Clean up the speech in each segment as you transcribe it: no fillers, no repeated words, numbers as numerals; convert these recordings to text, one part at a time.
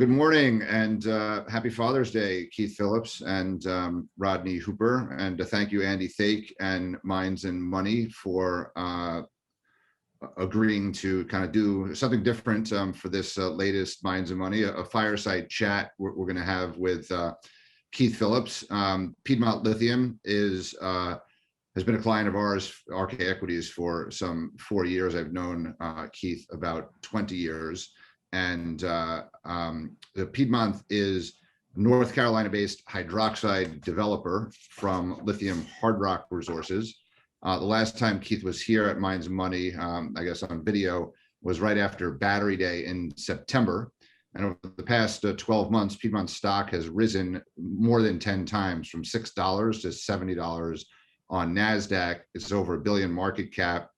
good morning and happy Father's Day, Keith Phillips and Rodney Hooper. And thank you, Andy Thake and Minds and Money for agreeing to kind of do something different for this latest Minds and Money, a fireside chat we're going to have with Keith Phillips. Piedmont Lithium has been a client of ours, RK Equities, for some 4 years. I've known Keith about 20 years. And the Piedmont is a North Carolina-based hydroxide developer from Lithium hard rock resources. The last time Keith was here at Minds and Money, I guess on video, was right after Battery Day in September. And over the past 12 months, Piedmont stock has risen more than 10 times, from $6 to $70 on NASDAQ. It's over $1 billion market cap.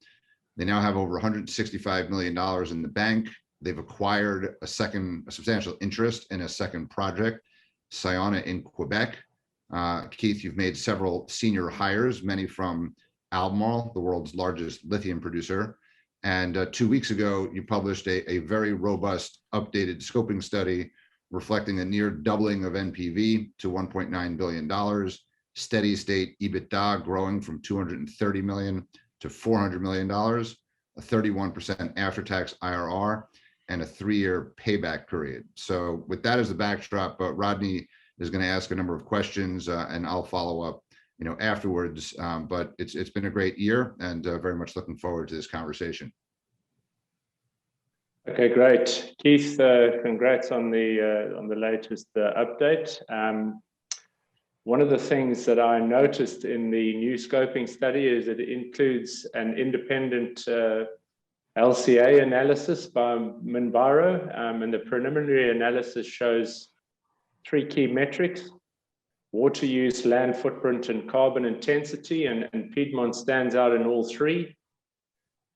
They now have over $165 million in the bank. They've acquired a substantial interest in a second project, Sayona in Quebec. Keith, you've made several senior hires, many from Albemarle, the world's largest lithium producer. And 2 weeks ago, you published a very robust updated scoping study reflecting a near doubling of NPV to $1.9 billion, steady state EBITDA growing from $230 million to $400 million, a 31% after-tax IRR, and a 3-year payback period. So with that as the backdrop, Rodney is going to ask a number of questions and I'll follow up afterwards. But it's been a great year and very much looking forward to this conversation. Okay, great. Keith, congrats on the latest update. One of the things that I noticed in the new scoping study is that it includes an independent LCA analysis by Minviro, and the preliminary analysis shows 3 key metrics: water use, land footprint, and carbon intensity, and Piedmont stands out in all 3.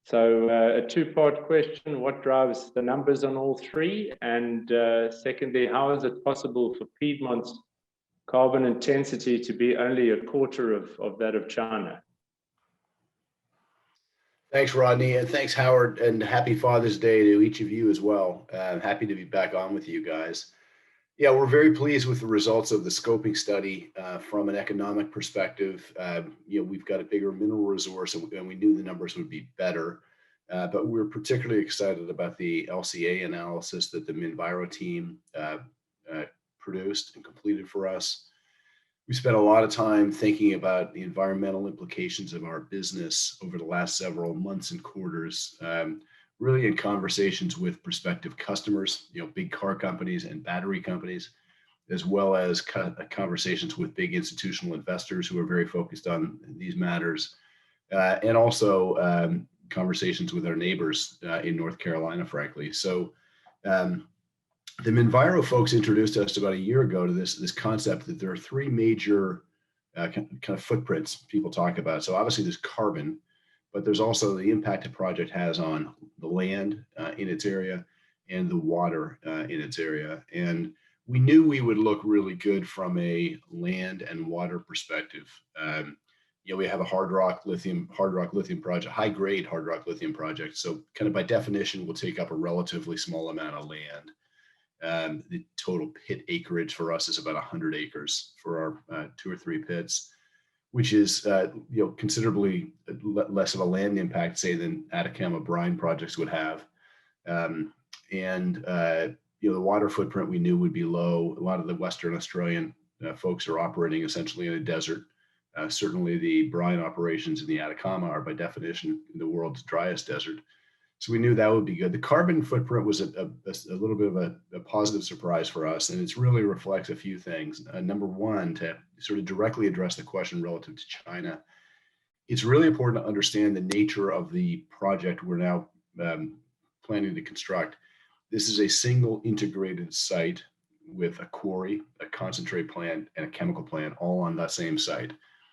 So a 2-part question: what drives the numbers on all 3? And secondly, how is it possible for Piedmont's carbon intensity to be only a quarter of that of China? Thanks, Rodney, and thanks, Howard, and happy Father's Day to each of you as well. Happy to be back on with you guys. Yeah, we're very pleased with the results of the scoping study from an economic perspective. We've got a bigger mineral resource, and we knew the numbers would be better. But we're particularly excited about the LCA analysis that the Minviro team produced and completed for us. We spent a lot of time thinking about the environmental implications of our business over the last several months and quarters, really in conversations with prospective customers, big car companies and battery companies, as well as conversations with big institutional investors who are very focused on these matters, and also conversations with our neighbors in North Carolina, frankly. So the Minviro folks introduced us about a year ago to this concept that there are 3 major kind of footprints people talk about. So obviously there's carbon, but there's also the impact a project has on the land in its area and the water in its area. And we knew we would look really good from a land and water perspective. We have a hard rock lithium project, high grade hard rock lithium project. So kind of by definition, we'll take up a relatively small amount of land. The total pit acreage for us is about 100 acres for our 2 or 3 pits, which is considerably less of a land impact, say, than Atacama brine projects would have. The water footprint we knew would be low. A lot of the Western Australian folks are operating essentially in a desert. Certainly the brine operations in the Atacama are by definition the world's driest desert. So we knew that would be good. The carbon footprint was a little bit of a positive surprise for us, and it really reflects a few things. Number one, to sort of directly address the question relative to China, it's really important to understand the nature of the project we're now planning to construct. This is a single integrated site with a quarry, a concentrate plant, and a chemical plant all on that same site.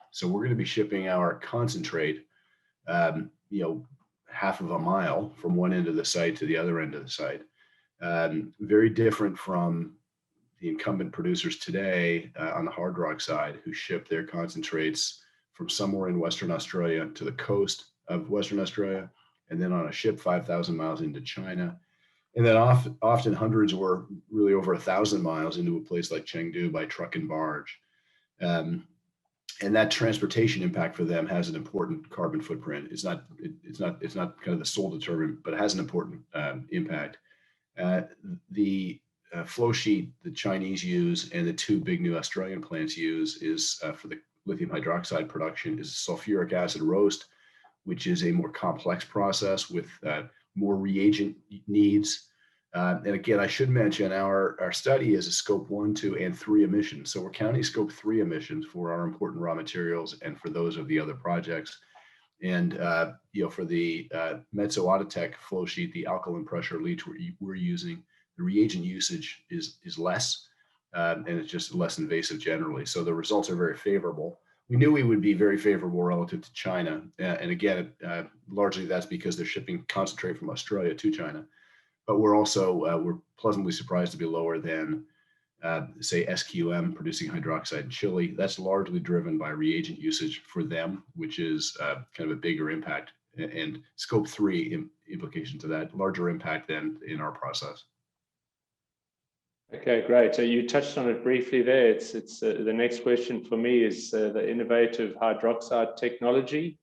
So we're going to be shipping our concentrate, half of a mile from one end of the site to the other end of the site. Very different from the incumbent producers today on the hard rock side, who ship their concentrates from somewhere in Western Australia to the coast of Western Australia, and then on a ship 5,000 miles into China. And then often hundreds or really over 1,000 miles into a place like Chengdu by truck and barge. And that transportation impact for them has an important carbon footprint. It's not kind of the sole determinant, but it has an important impact. The flow sheet the Chinese use and the two big new Australian plants use is for the lithium hydroxide production is sulfuric acid roast, which is a more complex process with more reagent needs. And again, I should mention our study is a scope 1, 2, and 3 emissions. So we're counting scope 3 emissions for our important raw materials and for those of the other projects. And for the Metso Autotech flow sheet, the alkaline pressure leach we're using, the reagent usage is less, and it's just less invasive generally. So the results are very favorable. We knew we would be very favorable relative to China. And again, largely that's because they're shipping concentrate from Australia to China. But we're also, we're pleasantly surprised to be lower than, say, SQM producing hydroxide in Chile. That's largely driven by reagent usage for them, which is kind of a bigger impact, and scope 3 implications of that, larger impact than in our process. Okay, great. So you touched on it briefly there. It's the next question for me is the innovative hydroxide technology.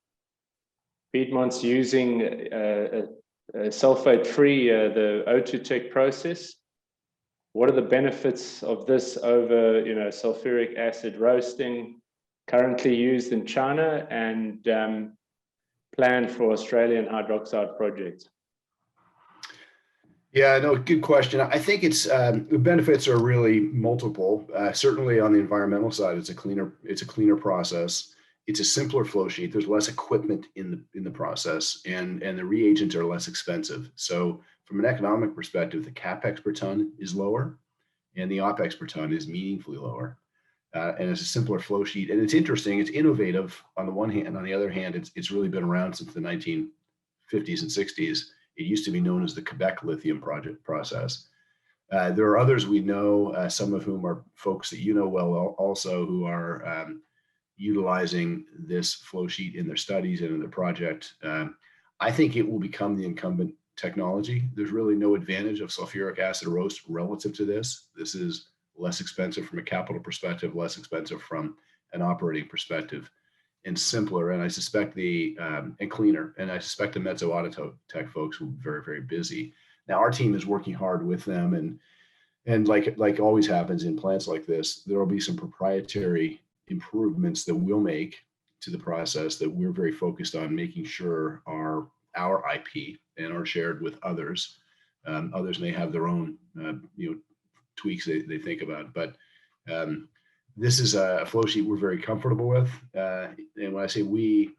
Piedmont's using sulfate-free, the O2Tech process. What are the benefits of this over, sulfuric acid roasting currently used in China and planned for Australian hydroxide projects? Yeah, no, good question. I think it's the benefits are really multiple. Certainly on the environmental side, it's a cleaner process. It's a simpler flow sheet. There's less equipment in the process, and the reagents are less expensive. So from an economic perspective, the capex per ton is lower, and the opex per ton is meaningfully lower. And it's a simpler flow sheet. And it's interesting. It's innovative on the one hand. On the other hand, it's really been around since the 1950s and 60s. It used to be known as the Quebec lithium process. There are others we know, some of whom are folks that you know well also, who are utilizing this flow sheet in their studies and in their project. I think it will become the incumbent technology. There's really no advantage of sulfuric acid roast relative to this. This is less expensive from a capital perspective, less expensive from an operating perspective, and simpler. And I suspect and cleaner. And I suspect the Metso Autotech folks will be very, very busy. Now our team is working hard with them, and like always happens in plants like this, there will be some proprietary improvements that we'll make to the process that we're very focused on making sure are our IP and are shared with others. Others may have their own tweaks they think about, but this is a flow sheet we're very comfortable with. And when I say we,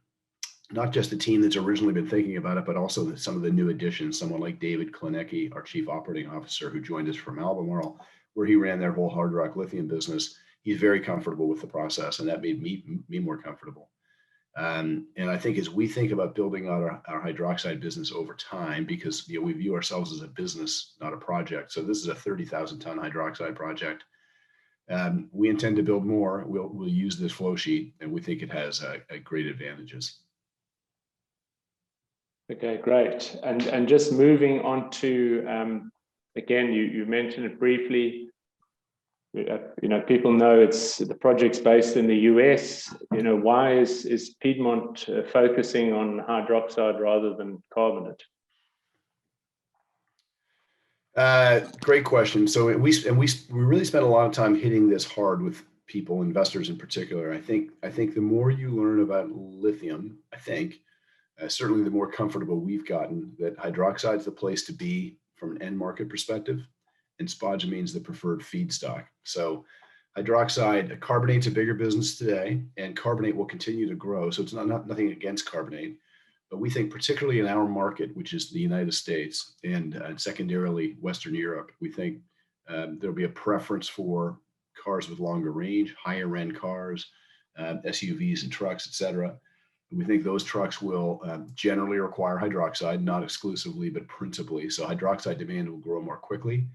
not just the team that's originally been thinking about it, but also some of the new additions, someone like David Klinecki, our chief operating officer, who joined us from Albemarle, where he ran their whole hard rock lithium business. He's very comfortable with the process, and that made me more comfortable. And I think as we think about building out our hydroxide business over time, because we view ourselves as a business, not a project. So this is a 30,000 ton hydroxide project. We intend to build more. We'll use this flow sheet, and we think it has great advantages. Okay, great. And just moving on to again, you mentioned it briefly. People know it's the project's based in the US. Why is Piedmont focusing on hydroxide rather than carbonate? Great question. So we really spent a lot of time hitting this hard with people, investors in particular. I think the more you learn about lithium, certainly the more comfortable we've gotten that hydroxide is the place to be from an end market perspective, and spodumene is the preferred feedstock. So hydroxide, carbonate's a bigger business today, and carbonate will continue to grow. So it's nothing against carbonate, but we think particularly in our market, which is the United States and secondarily Western Europe, we think there'll be a preference for cars with longer range, higher end cars, SUVs and trucks, et cetera. We think those trucks will generally require hydroxide, not exclusively, but principally. So hydroxide demand will grow more quickly.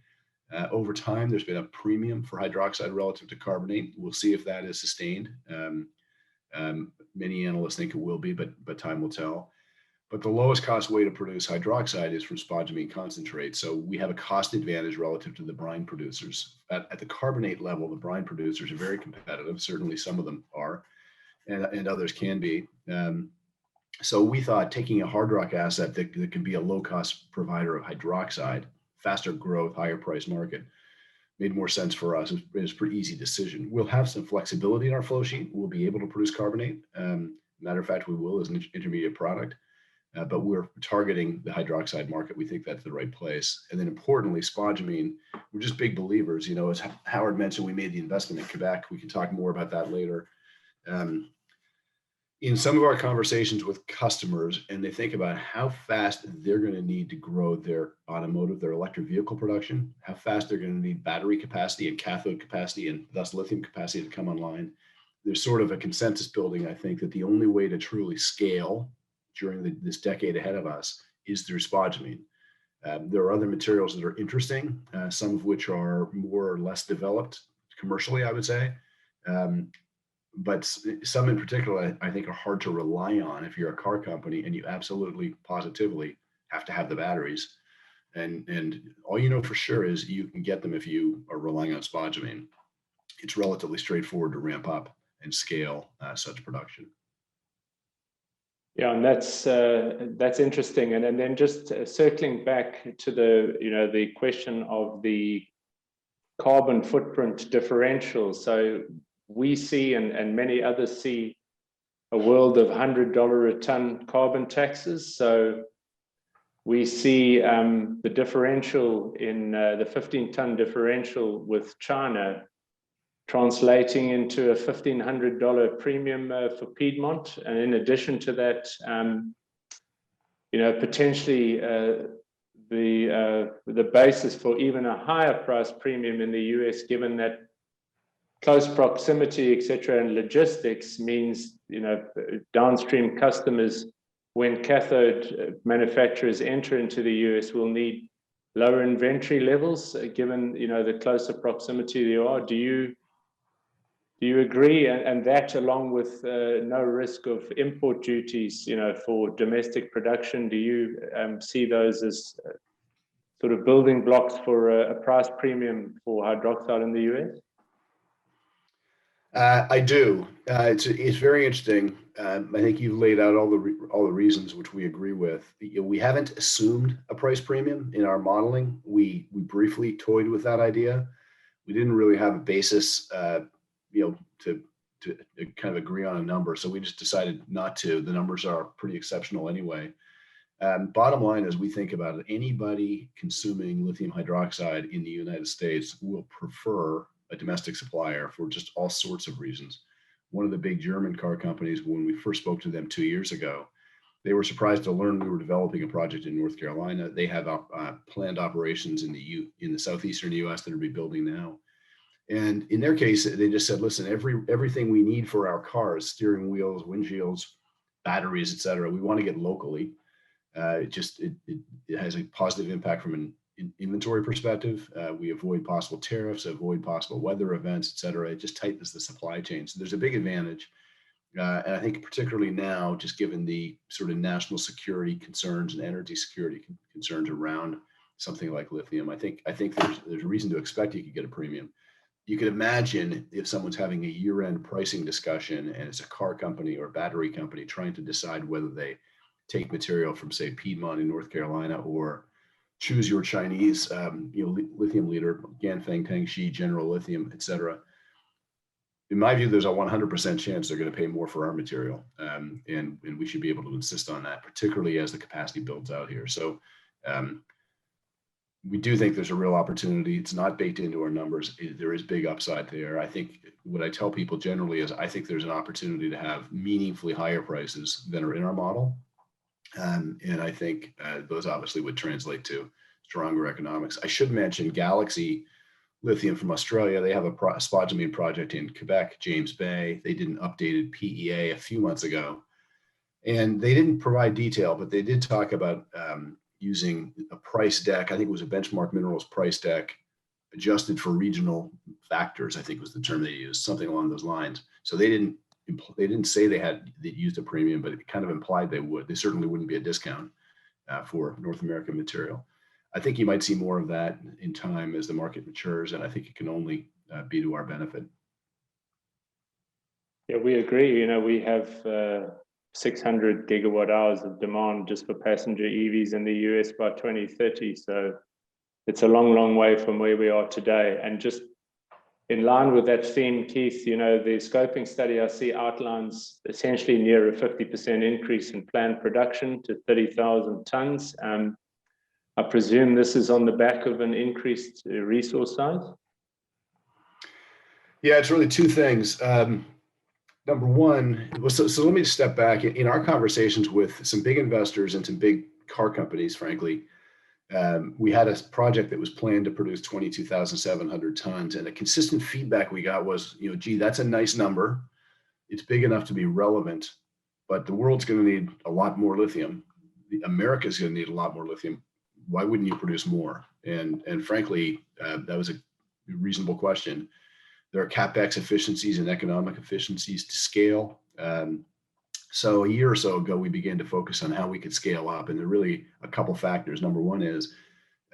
Over time, there's been a premium for hydroxide relative to carbonate. We'll see if that is sustained. Many analysts think it will be, but time will tell. But the lowest cost way to produce hydroxide is from spodumene concentrate. So we have a cost advantage relative to the brine producers. At the carbonate level, the brine producers are very competitive. Certainly some of them are, and others can be. So we thought taking a hard rock asset that can be a low cost provider of hydroxide, faster growth, higher price market, made more sense for us. It was a pretty easy decision. We'll have some flexibility in our flow sheet. We'll be able to produce carbonate. Matter of fact, we will as an intermediate product. But we're targeting the hydroxide market. We think that's the right place. And then importantly, spodumene, we're just big believers. You know, as Howard mentioned, we made the investment in Quebec. We can talk more about that later. In some of our conversations with customers, and they think about how fast they're going to need to grow their automotive, their electric vehicle production, how fast they're going to need battery capacity and cathode capacity and thus lithium capacity to come online. There's sort of a consensus building, I think, that the only way to truly scale during this decade ahead of us is through spodumene. There are other materials that are interesting, some of which are more or less developed commercially, I would say. But some in particular, I think, are hard to rely on if you're a car company and you absolutely positively have to have the batteries. And all you know for sure is you can get them if you are relying on spodumene. It's relatively straightforward to ramp up and scale such production. Yeah, and that's interesting. And then just circling back to the question of the carbon footprint differential. So we see, and many others see, a world of $100 a ton carbon taxes. So we see the differential in the 15-ton differential with China translating into a $1,500 premium for Piedmont. And in addition to that, potentially the basis for even a higher price premium in the US, given that close proximity, et cetera, and logistics means, downstream customers, when cathode manufacturers enter into the US, will need lower inventory levels, given, the closer proximity they are. Do you agree? And that, along with no risk of import duties, for domestic production, do you see those as sort of building blocks for a price premium for hydroxide in the US? I do. It's very interesting. I think you've laid out all the reasons which we agree with. We haven't assumed a price premium in our modeling. We briefly toyed with that idea. We didn't really have a basis, to kind of agree on a number. So we just decided not to. The numbers are pretty exceptional anyway. Bottom line, as we think about it, anybody consuming lithium hydroxide in the United States will prefer a domestic supplier for just all sorts of reasons. One of the big German car companies, when we first spoke to them 2 years ago, they were surprised to learn we were developing a project in North Carolina. They have planned operations in the southeastern US that are rebuilding now. And in their case, they just said, listen, everything we need for our cars, steering wheels, windshields, batteries, et cetera, we want to get locally. It has a positive impact from an inventory perspective. We avoid possible tariffs, avoid possible weather events, et cetera. It just tightens the supply chain. So there's a big advantage. And I think particularly now, just given the sort of national security concerns and energy security concerns around something like lithium, I think there's a reason to expect you could get a premium. You could imagine if someone's having a year-end pricing discussion and it's a car company or a battery company trying to decide whether they take material from, say, Piedmont in North Carolina or choose your Chinese, lithium leader, Ganfeng, Tengxi, General Lithium, et cetera. In my view, there's a 100% chance they're going to pay more for our material. And we should be able to insist on that, particularly as the capacity builds out here. So we do think there's a real opportunity. It's not baked into our numbers. There is big upside there. I think what I tell people generally is I think there's an opportunity to have meaningfully higher prices than are in our model. And I think those obviously would translate to stronger economics. I should mention Galaxy Lithium from Australia. They have a spodumene project in Quebec, James Bay. They did an updated PEA a few months ago. And they didn't provide detail, but they did talk about using a price deck. I think it was a Benchmark Minerals price deck adjusted for regional factors, I think was the term they used, something along those lines. So they didn't they didn't say they used a premium, but it kind of implied they would. They certainly wouldn't be a discount for North American material. I think you might see more of that in time as the market matures, and I think it can only be to our benefit. Yeah, we agree. We have 600 gigawatt hours of demand just for passenger EVs in the US by 2030. So it's a long, long way from where we are today. And just in line with that theme, Keith, the scoping study I see outlines essentially near a 50% increase in planned production to 30,000 tons. I presume this is on the back of an increased resource size? Yeah, it's really two things. Number one, so let me just step back. In our conversations with some big investors and some big car companies, frankly, we had a project that was planned to produce 22,700 tons, and the consistent feedback we got was, gee, that's a nice number. It's big enough to be relevant, but the world's going to need a lot more lithium. America's going to need a lot more lithium. Why wouldn't you produce more? And frankly, that was a reasonable question. There are CapEx efficiencies and economic efficiencies to scale. So a year or so ago, we began to focus on how we could scale up. And there are really a couple factors. Number one is,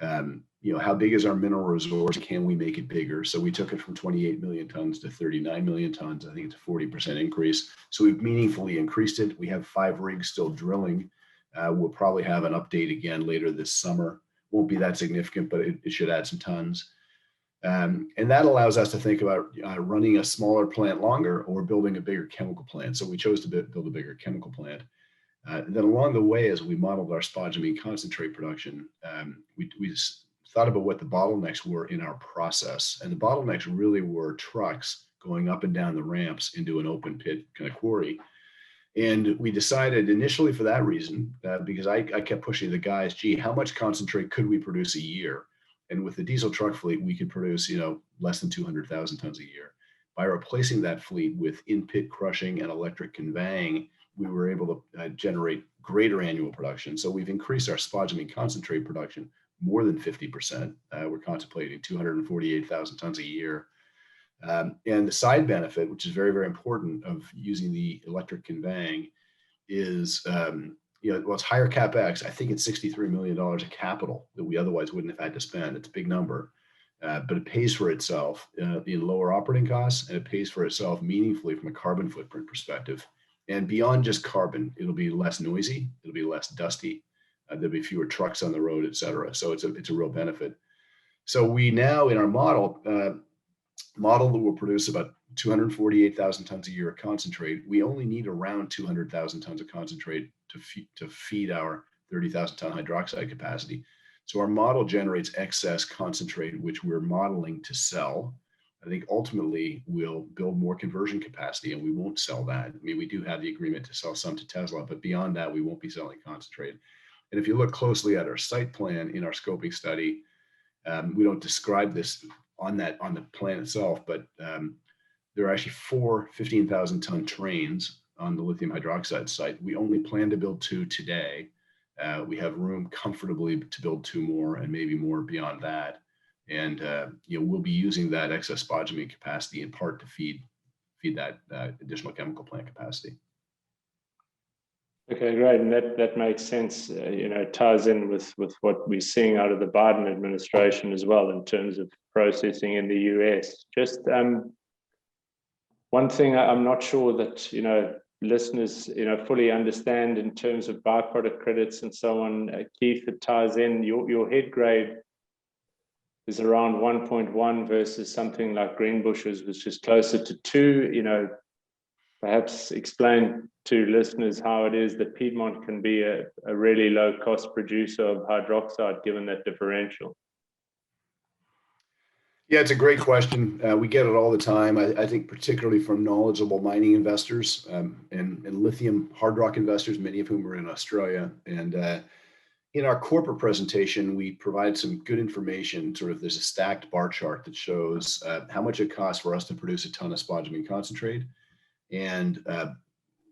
how big is our mineral resource? Can we make it bigger? So we took it from 28 million tons to 39 million tons. I think it's a 40% increase. So we've meaningfully increased it. We have 5 rigs still drilling. We'll probably have an update again later this summer. Won't be that significant, but it should add some tons. And that allows us to think about running a smaller plant longer or building a bigger chemical plant. So we chose to build a bigger chemical plant. Then along the way, as we modeled our spodumene concentrate production, we thought about what the bottlenecks were in our process. And the bottlenecks really were trucks going up and down the ramps into an open pit kind of quarry. And we decided initially for that reason, because I kept pushing the guys, gee, how much concentrate could we produce a year? And with the diesel truck fleet, we could produce, less than 200,000 tons a year. By replacing that fleet with in-pit crushing and electric conveying, we were able to generate greater annual production. So we've increased our spodumene concentrate production more than 50%. We're contemplating 248,000 tons a year. And the side benefit, which is very, very important of using the electric conveying, is it's higher CapEx. I think it's $63 million of capital that we otherwise wouldn't have had to spend. It's a big number, but it pays for itself in lower operating costs, and it pays for itself meaningfully from a carbon footprint perspective. And beyond just carbon, it'll be less noisy, it'll be less dusty, there'll be fewer trucks on the road, et cetera. So it's a real benefit. So we now, in our model that will produce about 248,000 tons a year of concentrate. We only need around 200,000 tons of concentrate to feed our 30,000 ton hydroxide capacity. So our model generates excess concentrate, which we're modeling to sell. I think ultimately we'll build more conversion capacity, and we won't sell that. I mean, we do have the agreement to sell some to Tesla, but beyond that, we won't be selling concentrate. And if you look closely at our site plan in our scoping study, we don't describe this on the plan itself, but there are actually 4 15,000 ton trains on the lithium hydroxide site. We only plan to build 2 today. We have room comfortably to build 2 more and maybe more beyond that. And we'll be using that excess spodumene capacity in part to feed that additional chemical plant capacity. Okay, great, and that makes sense. It ties in with what we're seeing out of the Biden administration as well in terms of processing in the US. Just one thing I'm not sure that listeners fully understand in terms of byproduct credits and so on. Keith, it ties in your head grade is around 1.1 versus something like Greenbushes, which is closer to 2. Perhaps explain to listeners how it is that Piedmont can be a really low cost producer of hydroxide given that differential. Yeah, it's a great question. We get it all the time. I think particularly from knowledgeable mining investors and lithium hard rock investors, many of whom are in Australia. And in our corporate presentation, we provide some good information. There's a stacked bar chart that shows how much it costs for us to produce a ton of spodumene concentrate, and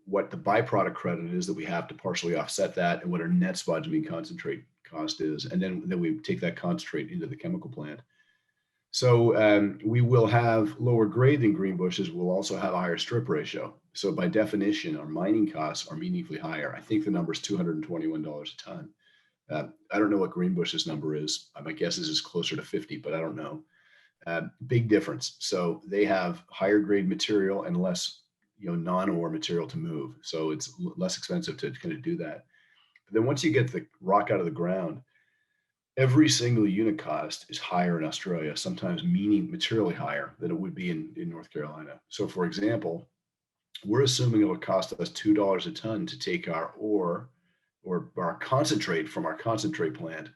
what the byproduct credit is that we have to partially offset that, and what our net spodumene concentrate cost is. And then we take that concentrate into the chemical plant. So we will have lower grade than Greenbushes. We'll also have a higher strip ratio. So by definition, our mining costs are meaningfully higher. I think the number is $221 a ton. I don't know what Greenbush's number is. My guess is it's closer to 50, but I don't know. Big difference. So they have higher grade material and less, non-ore material to move. So it's less expensive to kind of do that. But then once you get the rock out of the ground, every single unit cost is higher in Australia, sometimes meaning materially higher than it would be in North Carolina. So for example, we're assuming it'll cost us $2 a ton to take our ore or our concentrate from our concentrate plant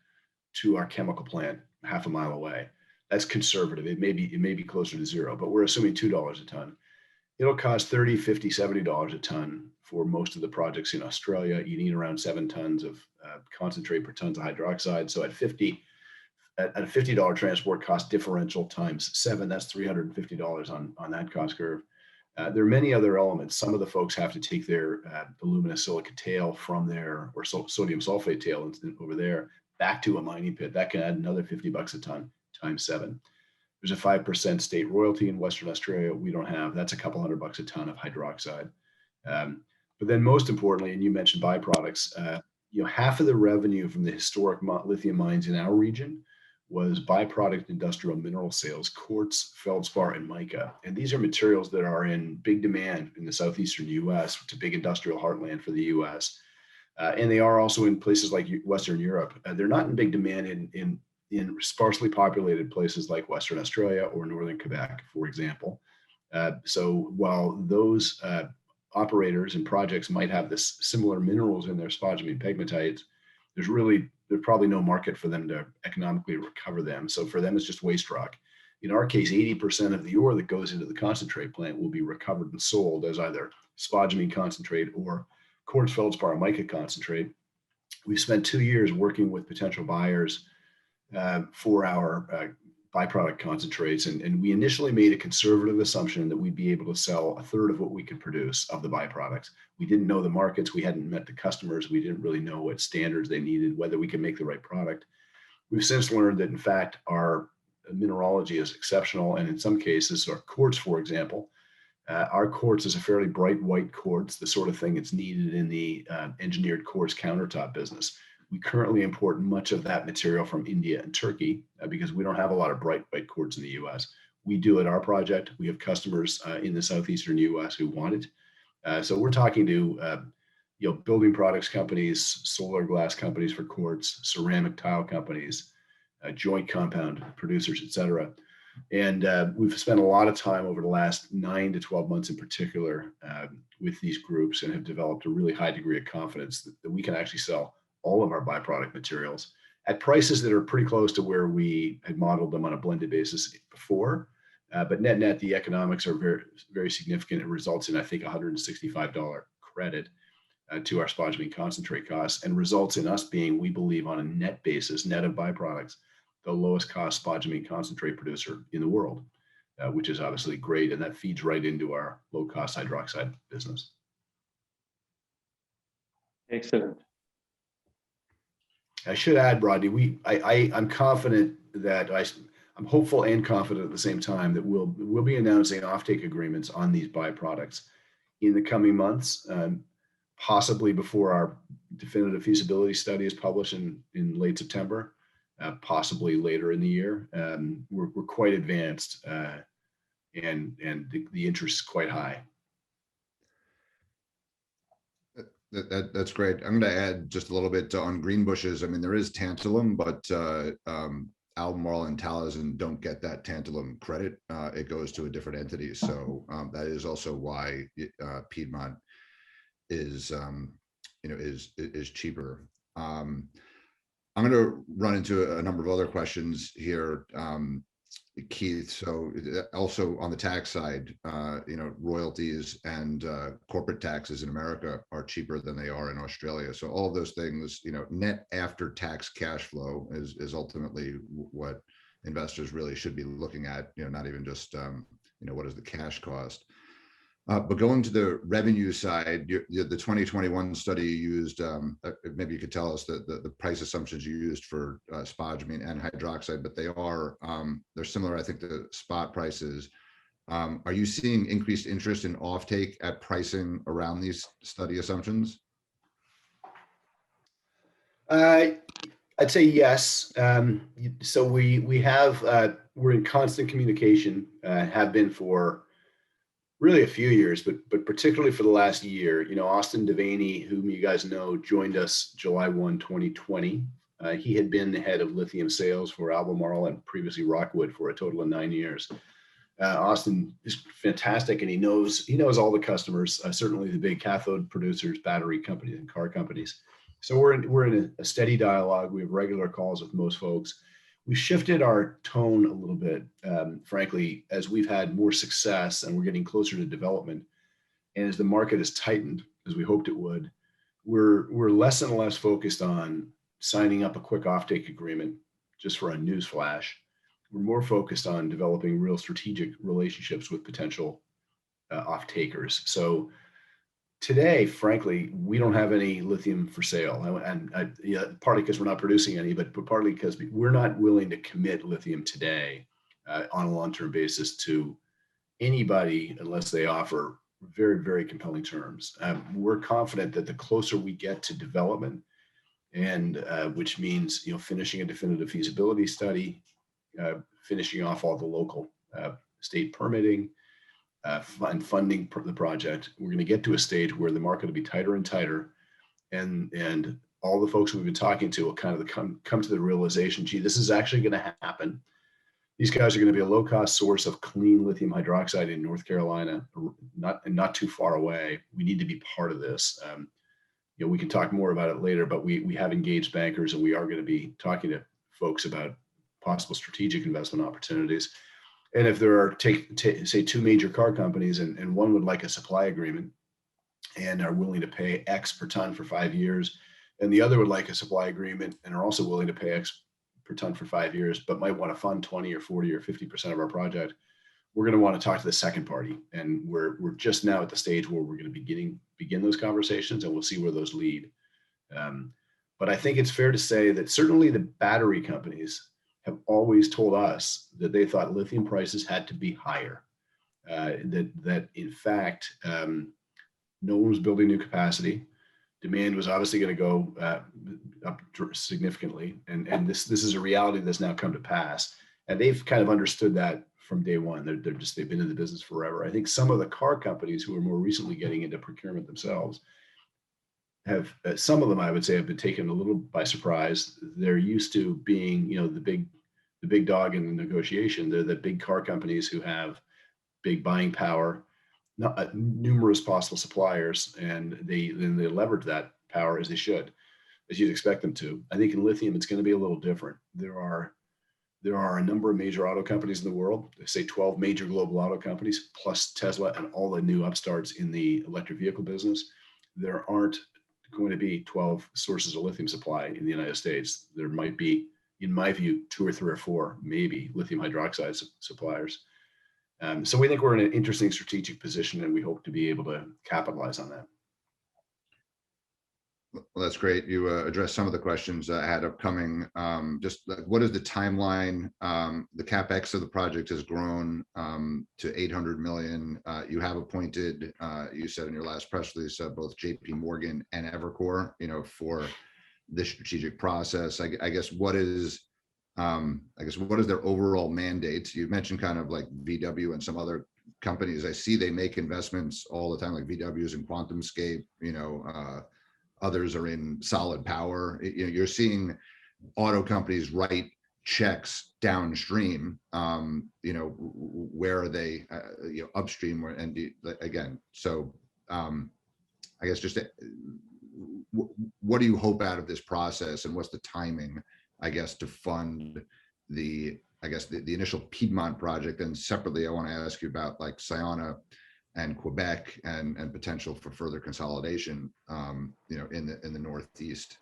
to our chemical plant half a mile away. That's conservative. It may be closer to zero, but we're assuming $2 a ton. It'll cost $30, $50, $70 a ton for most of the projects in Australia. You need around 7 tons of concentrate per tons of hydroxide. So at a $50 transport cost differential times 7, that's $350 on that cost curve. There are many other elements. Some of the folks have to take their alumina silica tail from there, or sodium sulfate tail over there, back to a mining pit. That can add another $50 a ton times 7. There's a 5% state royalty in Western Australia. We don't have. That's a couple $100 a ton of hydroxide. But then most importantly, and you mentioned byproducts, half of the revenue from the historic lithium mines in our region was byproduct industrial mineral sales, quartz, feldspar, and mica. And these are materials that are in big demand in the southeastern US. It's a big industrial heartland for the US. And they are also in places like Western Europe. They're not in big demand in sparsely populated places like Western Australia or Northern Quebec, for example. So while those operators and projects might have this similar minerals in their spodumene pegmatites, there's probably no market for them to economically recover them. So for them, it's just waste rock. In our case, 80% of the ore that goes into the concentrate plant will be recovered and sold as either spodumene concentrate or quartz, feldspar, and mica concentrate. We've spent 2 years working with potential buyers for our byproduct concentrates. And we initially made a conservative assumption that we'd be able to sell a third of what we could produce of the byproducts. We didn't know the markets. We hadn't met the customers. We didn't really know what standards they needed, whether we could make the right product. We've since learned that, in fact, our mineralogy is exceptional. And in some cases, our quartz, for example, our quartz is a fairly bright white quartz, the sort of thing that's needed in the engineered quartz countertop business. We currently import much of that material from India and Turkey because we don't have a lot of bright white quartz in the US. We do at our project. We have customers in the southeastern US who want it. So we're talking to building products companies, solar glass companies for quartz, ceramic tile companies, joint compound producers, et cetera. And we've spent a lot of time over the last 9 to 12 months in particular with these groups and have developed a really high degree of confidence that we can actually sell all of our byproduct materials at prices that are pretty close to where we had modeled them on a blended basis before. But net, the economics are very, very significant. It results in, I think, $165 credit to our spodumene concentrate costs, and results in us being, we believe, on a net basis, net of byproducts, the lowest cost spodumene concentrate producer in the world, which is obviously great. And that feeds right into our low cost hydroxide business. Excellent. I should add, Rodney, I'm confident that I'm hopeful and confident at the same time that we'll be announcing offtake agreements on these byproducts in the coming months, possibly before our definitive feasibility study is published in late September, possibly later in the year. We're quite advanced, and the interest is quite high. That's great. I'm going to add just a little bit on Greenbushes. I mean, there is tantalum, but Albemarle and Talison don't get that tantalum credit. It goes to a different entity. So that is also why Piedmont is cheaper. I'm going to run into a number of other questions here, Keith. So also on the tax side, royalties and corporate taxes in America are cheaper than they are in Australia. So all of those things, net after tax cash flow is ultimately what investors really should be looking at, not even just, what is the cash cost. But going to the revenue side, the 2021 study you used, maybe you could tell us the price assumptions you used for spodumene and hydroxide, but they're similar. I think the spot prices Are you seeing increased interest in offtake at pricing around these study assumptions? I'd say yes. So we have we're in constant communication, have been for really a few years, but particularly for the last year. You know, Austin Devaney, whom you guys know, joined us July 1, 2020. He had been the head of lithium sales for Albemarle and previously Rockwood for a total of 9 years. Austin is fantastic, and he knows all the customers, certainly the big cathode producers, battery companies, and car companies. So we're in a steady dialogue. We have regular calls with most folks. We shifted our tone a little bit, frankly, as we've had more success and we're getting closer to development. And as the market has tightened, as we hoped it would, we're less and less focused on signing up a quick offtake agreement just for a news flash. We're more focused on developing real strategic relationships with potential off-takers. So today, frankly, we don't have any lithium for sale, and partly because we're not producing any, but partly because we're not willing to commit lithium today on a long-term basis to anybody unless they offer very, very compelling terms. We're confident that the closer we get to development, and which means finishing a definitive feasibility study, finishing off all the local state permitting, and funding the project, we're going to get to a stage where the market will be tighter and tighter, and all the folks we've been talking to will kind of come to the realization, gee, this is actually going to happen. These guys are going to be a low-cost source of clean lithium hydroxide in North Carolina, not too far away. We need to be part of this. We can talk more about it later, but we have engaged bankers, and we are going to be talking to folks about possible strategic investment opportunities. And if there are, say, two major car companies, and one would like a supply agreement and are willing to pay X per ton for 5 years, and the other would like a supply agreement and are also willing to pay X per ton for 5 years, but might want to fund 20 or 40 or 50% of our project, we're going to want to talk to the second party. And we're just now at the stage where we're going to begin those conversations, and we'll see where those lead. But I think it's fair to say that certainly the battery companies have always told us that they thought lithium prices had to be higher. That in fact, no one was building new capacity. Demand was obviously going to go up significantly, and this is a reality that's now come to pass. And they've kind of understood that from day one. They've been in the business forever. I think some of the car companies who are more recently getting into procurement themselves have, some of them I would say have been taken a little by surprise. They're used to being, the big dog in the negotiation. They're the big car companies who have big buying power, numerous possible suppliers, and they leverage that power as they should, as you'd expect them to. I think in lithium, it's going to be a little different. There are a number of major auto companies in the world, say 12 major global auto companies, plus Tesla and all the new upstarts in the electric vehicle business. There aren't going to be 12 sources of lithium supply in the United States. There might be, in my view, 2 or 3 or 4, maybe, lithium hydroxide suppliers. So we think we're in an interesting strategic position, and we hope to be able to capitalize on that. Well, that's great. You addressed some of the questions I had upcoming. Just like, what is the timeline? The CapEx of the project has grown to 800 million. You have appointed, you said in your last press release, both JP Morgan and Evercore, for this strategic process. I guess what is their overall mandate? You mentioned kind of like VW and some other companies. I see they make investments all the time, like VW's in QuantumScape, others are in solid power. You're seeing auto companies write checks downstream. Where are they? Upstream, and again. So I guess just what do you hope out of this process, and what's the timing, I guess, to fund the initial Piedmont project? And separately, I want to ask you about like Sayona and Quebec and potential for further consolidation, in the Northeast.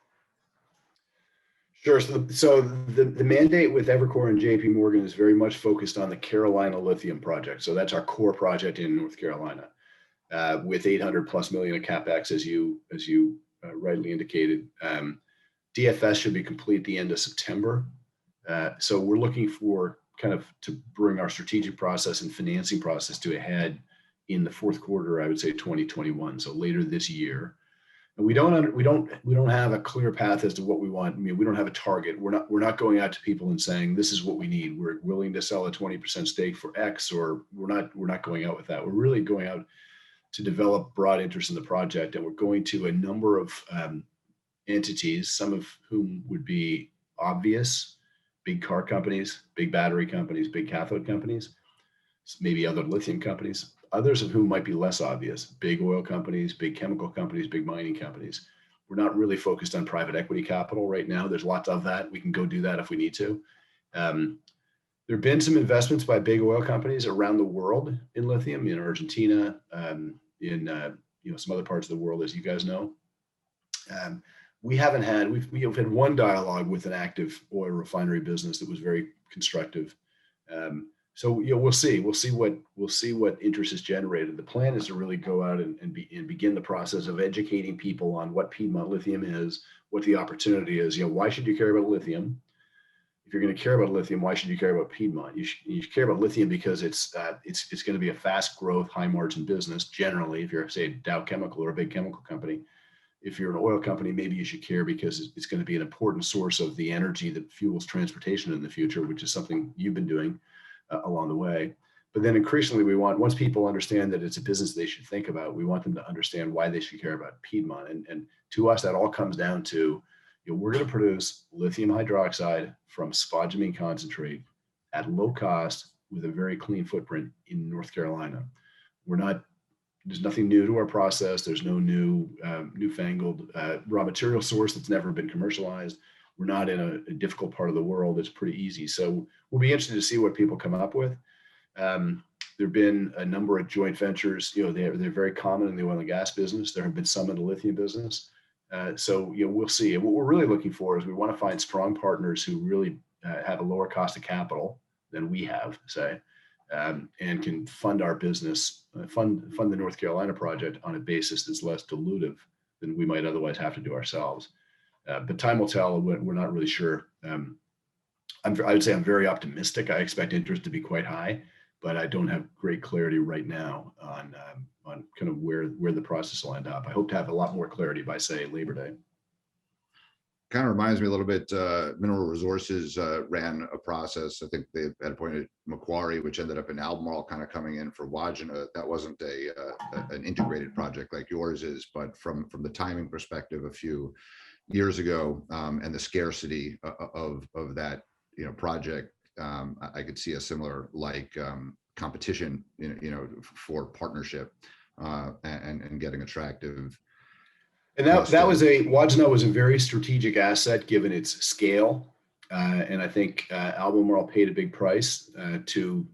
Sure. So the mandate with Evercore and JP Morgan is very much focused on the Carolina Lithium project. So that's our core project in North Carolina, with 800+ million of CapEx, as you rightly indicated. DFS should be complete at the end of September. So we're looking for kind of to bring our strategic process and financing process to a head in the fourth quarter, I would say 2021, so later this year. And we don't have a clear path as to what we want. I mean, we don't have a target. We're not going out to people and saying this is what we need. We're willing to sell a 20% stake for X, or we're not going out with that. We're really going out to develop broad interest in the project, and we're going to a number of entities, some of whom would be obvious: big car companies, big battery companies, big cathode companies, maybe other lithium companies. Others of whom might be less obvious: big oil companies, big chemical companies, big mining companies. We're not really focused on private equity capital right now. There's lots of that. We can go do that if we need to. There have been some investments by big oil companies around the world in lithium, in Argentina, in some other parts of the world, as you guys know. We've had one dialogue with an active oil refinery business that was very constructive. So we'll see what interest is generated. The plan is to really go out and begin the process of educating people on what Piedmont Lithium is, what the opportunity is. Why should you care about lithium? If you're going to care about lithium, why should you care about Piedmont? You should care about lithium because it's going to be a fast growth, high margin business. Generally, if you're, say, Dow Chemical or a big chemical company. If you're an oil company, maybe you should care because it's going to be an important source of the energy that fuels transportation in the future, which is something you've been doing along the way. But then increasingly once people understand that it's a business they should think about, we want them to understand why they should care about Piedmont. And to us, that all comes down to, we're going to produce lithium hydroxide from spodumene concentrate at low cost with a very clean footprint in North Carolina. There's nothing new to our process. There's no newfangled raw material source that's never been commercialized. We're not in a difficult part of the world. It's pretty easy. So we'll be interested to see what people come up with. There have been a number of joint ventures. They're very common in the oil and gas business. There have been some in the lithium business. So we'll see. And what we're really looking for is we want to find strong partners who really have a lower cost of capital than we have, say, and can fund our business, fund the North Carolina project on a basis that's less dilutive than we might otherwise have to do ourselves. But time will tell. We're not really sure. I would say I'm very optimistic. I expect interest to be quite high, but I don't have great clarity right now on kind of where the process will end up. I hope to have a lot more clarity by, say, Labor Day. Kind of reminds me a little bit, Mineral Resources ran a process. I think they had appointed Macquarie, which ended up in Albemarle kind of coming in for Wodgina. That wasn't an integrated project like yours is, but from the timing perspective, a few years ago, and the scarcity of that project, I could see a similar competition, for partnership and getting attractive. And Wodgina was a very strategic asset given its scale, and I think Albemarle paid a big price to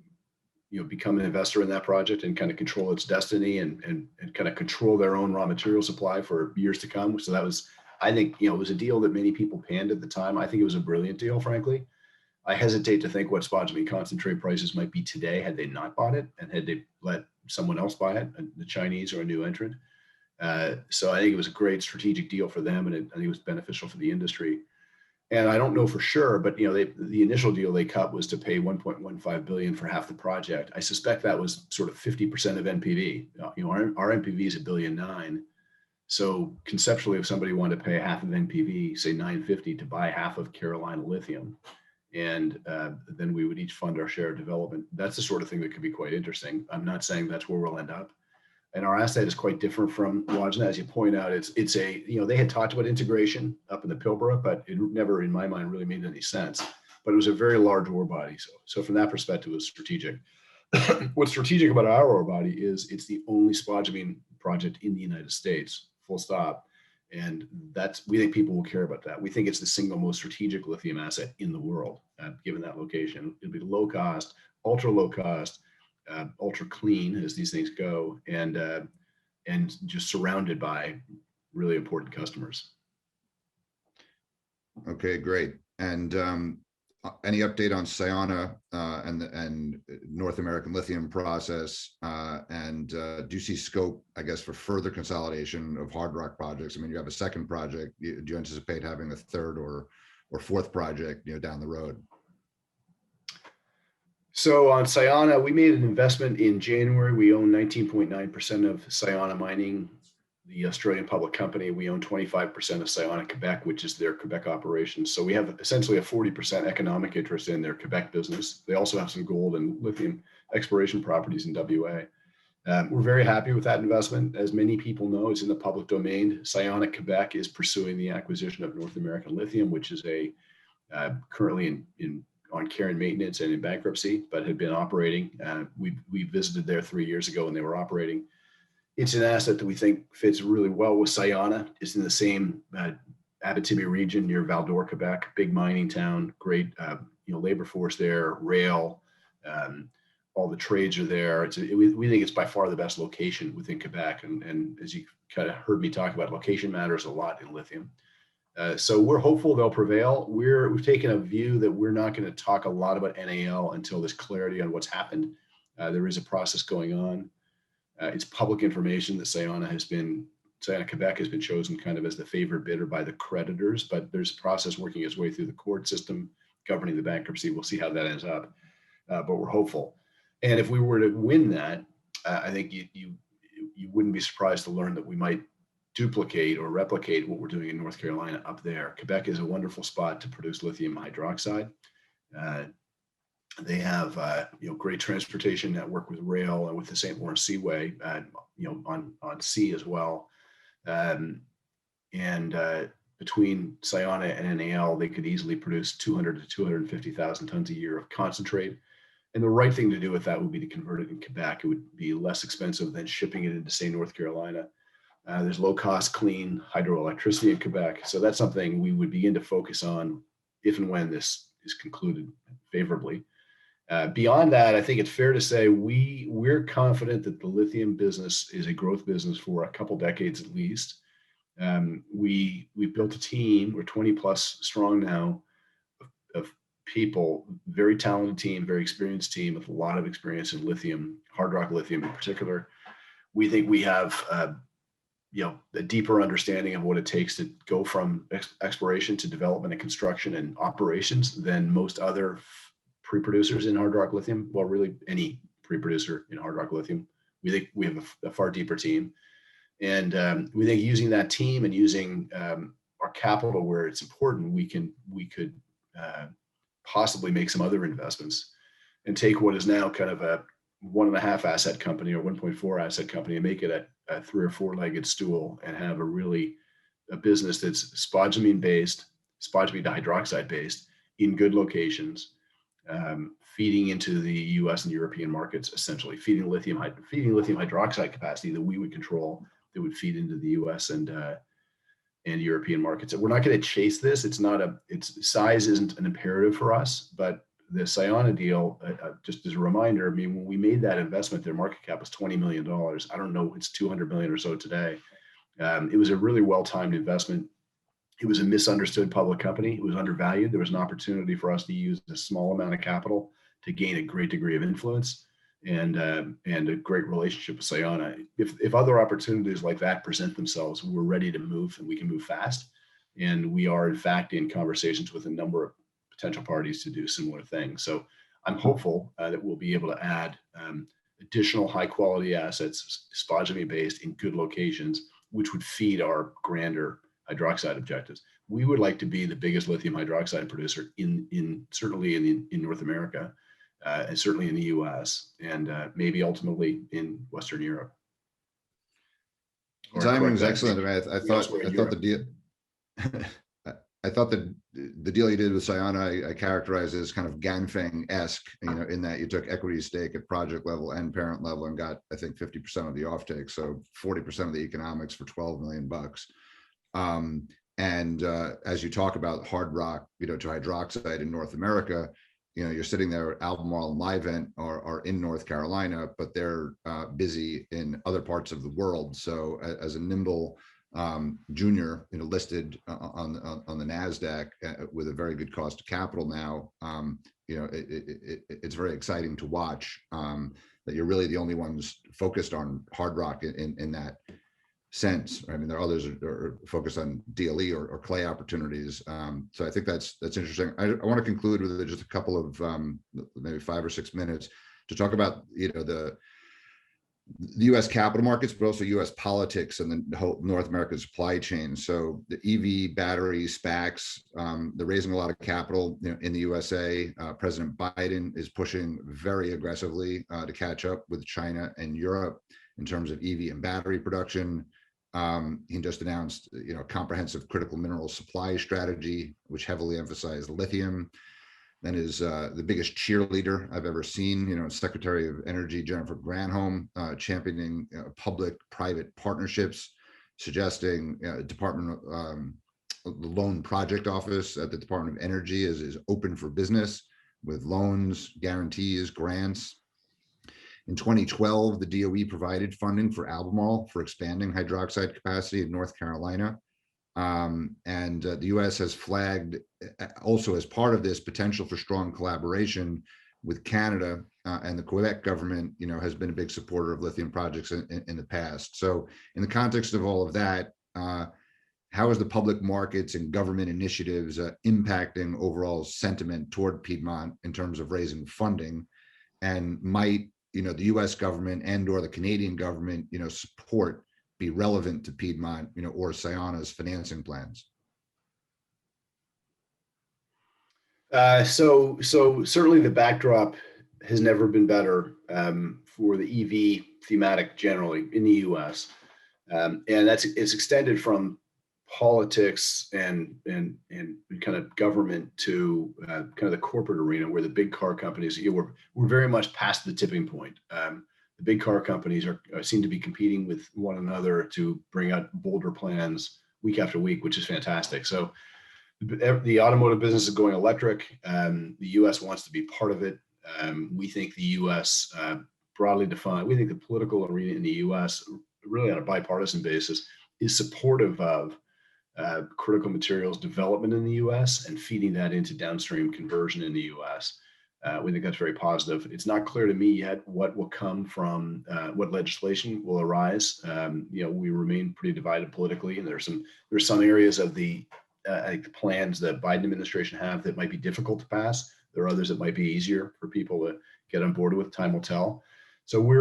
become an investor in that project and kind of control its destiny and kind of control their own raw material supply for years to come. So that was, I think, it was a deal that many people panned at the time. I think it was a brilliant deal, frankly. I hesitate to think what spodumene concentrate prices might be today had they not bought it and had they let someone else buy it, the Chinese or a new entrant. So I think it was a great strategic deal for them, and I think it was beneficial for the industry. And I don't know for sure, but the initial deal they cut was to pay 1.15 billion for half the project. I suspect that was sort of 50% of NPV. Our NPV is $1.9 billion. So conceptually, if somebody wanted to pay half of NPV, say 950, to buy half of Carolina Lithium, and then we would each fund our share of development, that's the sort of thing that could be quite interesting. I'm not saying that's where we'll end up. And our asset is quite different from Wodgina, as you point out. It's they had talked about integration up in the Pilbara, but it never, in my mind, really made any sense. But it was a very large ore body. So from that perspective, it was strategic. What's strategic about our ore body is it's the only spodumene project in the United States, full stop. And we think people will care about that. We think it's the single most strategic lithium asset in the world, given that location. It'll be low cost, ultra low cost, ultra clean as these things go, and just surrounded by really important customers. Okay, great. And any update on Sayona and North American Lithium process? And do you see scope, I guess, for further consolidation of hard rock projects? I mean, you have a second project. Do you anticipate having a third or fourth project, down the road? So on Sayona, we made an investment in January. We own 19.9% of Sayona Mining, the Australian public company. We own 25% of Sayona Quebec, which is their Quebec operations. So we have essentially a 40% economic interest in their Quebec business. They also have some gold and lithium exploration properties in WA. We're very happy with that investment. As many people know, it's in the public domain. Sayona Quebec is pursuing the acquisition of North American Lithium, which is currently on care and maintenance and in bankruptcy, but had been operating. We visited there 3 years ago when they were operating. It's an asset that we think fits really well with Sayona. It's in the same Abitibi region near Val-d'Or, Quebec, big mining town, great labor force there, rail, all the trades are there. We think it's by far the best location within Quebec. And as you kind of heard me talk about, location matters a lot in lithium. So we're hopeful they'll prevail. We've taken a view that we're not going to talk a lot about NAL until there's clarity on what's happened. There is a process going on. It's public information that Sayona Quebec has been chosen kind of as the favored bidder by the creditors, but there's a process working its way through the court system governing the bankruptcy. We'll see how that ends up, but we're hopeful. And if we were to win that, I think you wouldn't be surprised to learn that we might duplicate or replicate what we're doing in North Carolina up there. Quebec is a wonderful spot to produce lithium hydroxide. They have great transportation network with rail and with the St. Lawrence Seaway, on sea as well. Between Sayona and NAL, they could easily produce 200 to 250,000 tons a year of concentrate. And the right thing to do with that would be to convert it in Quebec. It would be less expensive than shipping it into, say, North Carolina. There's low-cost, clean hydroelectricity in Quebec. So that's something we would begin to focus on if and when this is concluded favorably. Beyond that, I think it's fair to say we're confident that the lithium business is a growth business for a couple decades at least. We've built a team. We're 20 plus strong now of people, very talented team, very experienced team with a lot of experience in lithium, hard rock lithium in particular. We think we have a deeper understanding of what it takes to go from exploration to development and construction and operations than most other pre-producers in hard rock lithium. Well, really any pre-producer in hard rock lithium. We think we have a far deeper team. And we think using that team and using our capital where it's important, we could possibly make some other investments and take what is now kind of a 1.5 asset company or 1.4 asset company and make it a 3 or 4-legged stool and have a business that's spodumene based, spodumene dihydroxide based in good locations, feeding into the US and European markets, essentially feeding lithium hydroxide capacity that we would control that would feed into the US and European markets. We're not going to chase this. Its size isn't an imperative for us, but the Sayona deal, just as a reminder, I mean, when we made that investment, their market cap was $20 million. I don't know, it's 200 million or so today. It was a really well-timed investment. It was a misunderstood public company. It was undervalued. There was an opportunity for us to use a small amount of capital to gain a great degree of influence and a great relationship with Sayona. If other opportunities like that present themselves, we're ready to move and we can move fast. And we are, in fact, in conversations with a number of potential parties to do similar things. So I'm hopeful that we'll be able to add additional high quality assets, spodumene based in good locations, which would feed our grander hydroxide objectives. We would like to be the biggest lithium hydroxide producer certainly in North America, and certainly in the US, and maybe ultimately in Western Europe. Timing was excellent. I thought the deal you did with Sayona, I characterized as kind of Ganfeng-esque, in that you took equity stake at project level and parent level and got, I think, 50% of the offtake, so 40% of the economics for $12 million. As you talk about hard rock, to hydroxide in North America, you're sitting there, Albemarle and Livent are in North Carolina, but they're busy in other parts of the world. So as a nimble junior, listed on the NASDAQ with a very good cost of capital now, it's very exciting to watch that you're really the only ones focused on hard rock in sense. I mean, there are others are focused on DLE or clay opportunities. So I think that's interesting. I want to conclude with just a couple of maybe 5 or 6 minutes to talk about, the U.S. capital markets, but also U.S. politics and the whole North American supply chain. So the EV battery SPACs, they're raising a lot of capital in the USA. President Biden is pushing very aggressively to catch up with China and Europe in terms of EV and battery production. He just announced, a comprehensive critical mineral supply strategy, which heavily emphasized lithium. Then is the biggest cheerleader I've ever seen, Secretary of Energy Jennifer Granholm championing public-private partnerships, suggesting Department the Loan Project Office at the Department of Energy is open for business with loans, guarantees, grants. In 2012, the DOE provided funding for Albemarle for expanding hydroxide capacity in North Carolina. And the U.S. has flagged also as part of this potential for strong collaboration with Canada, and the Quebec government, has been a big supporter of lithium projects in the past. So in the context of all of that, how is the public markets and government initiatives impacting overall sentiment toward Piedmont in terms of raising funding? And might, the U.S. government and or the Canadian government, support be relevant to Piedmont, or Sayana's financing plans? So certainly the backdrop has never been better for the EV thematic generally in the U.S. And it's extended from politics and kind of government to kind of the corporate arena, where the big car companies, we're very much past the tipping point. The big car companies seem to be competing with one another to bring out bolder plans week after week, which is fantastic. So the automotive business is going electric. The U.S. wants to be part of it. We think the U.S. Broadly defined, we think the political arena in the U.S. really on a bipartisan basis is supportive of critical materials development in the U.S. and feeding that into downstream conversion in the U.S. We think that's very positive. It's not clear to me yet what will come from what legislation will arise. We remain pretty divided politically, and there's some areas of the plans that Biden administration have that might be difficult to pass. There are others that might be easier for people to get on board with. Time will tell. So we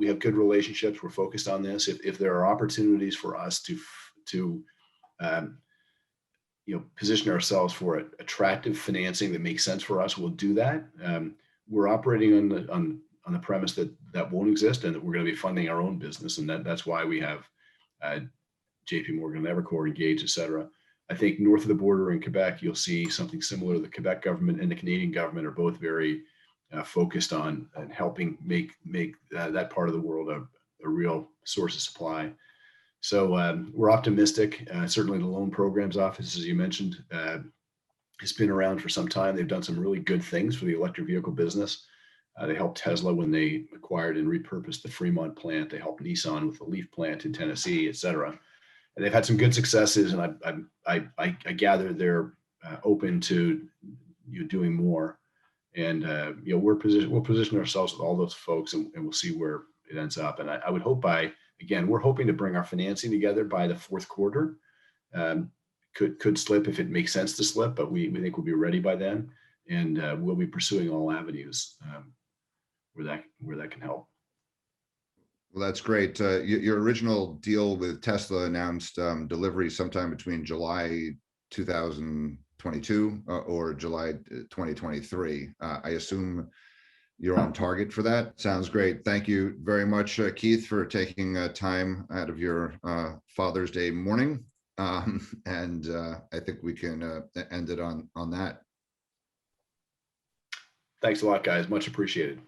have good relationships. We're focused on this. If there are opportunities for us to position ourselves for attractive financing that makes sense for us, we'll do that. We're operating on the premise that won't exist, and that we're going to be funding our own business, and that's why we have J.P. Morgan, Evercore engaged, et cetera. I think north of the border in Quebec, you'll see something similar. The Quebec government and the Canadian government are both very focused on helping make that part of the world a real source of supply. So we're optimistic. Certainly the loan programs office, as you mentioned, has been around for some time. They've done some really good things for the electric vehicle business. They helped Tesla when they acquired and repurposed the Fremont plant. They helped Nissan with the Leaf plant in Tennessee, et cetera. And they've had some good successes, and I gather they're open to doing more. And we'll position ourselves with all those folks, and we'll see where it ends up. And I would hope we're hoping to bring our financing together by the fourth quarter. Could slip if it makes sense to slip, but we think we'll be ready by then, and we'll be pursuing all avenues where that can help. Well, that's great. Your original deal with Tesla announced delivery sometime between July 2022 or July 2023. I assume you're on target for that. Sounds great. Thank you very much, Keith, for taking time out of your Father's Day morning. And I think we can end it on that. Thanks a lot, guys. Much appreciated.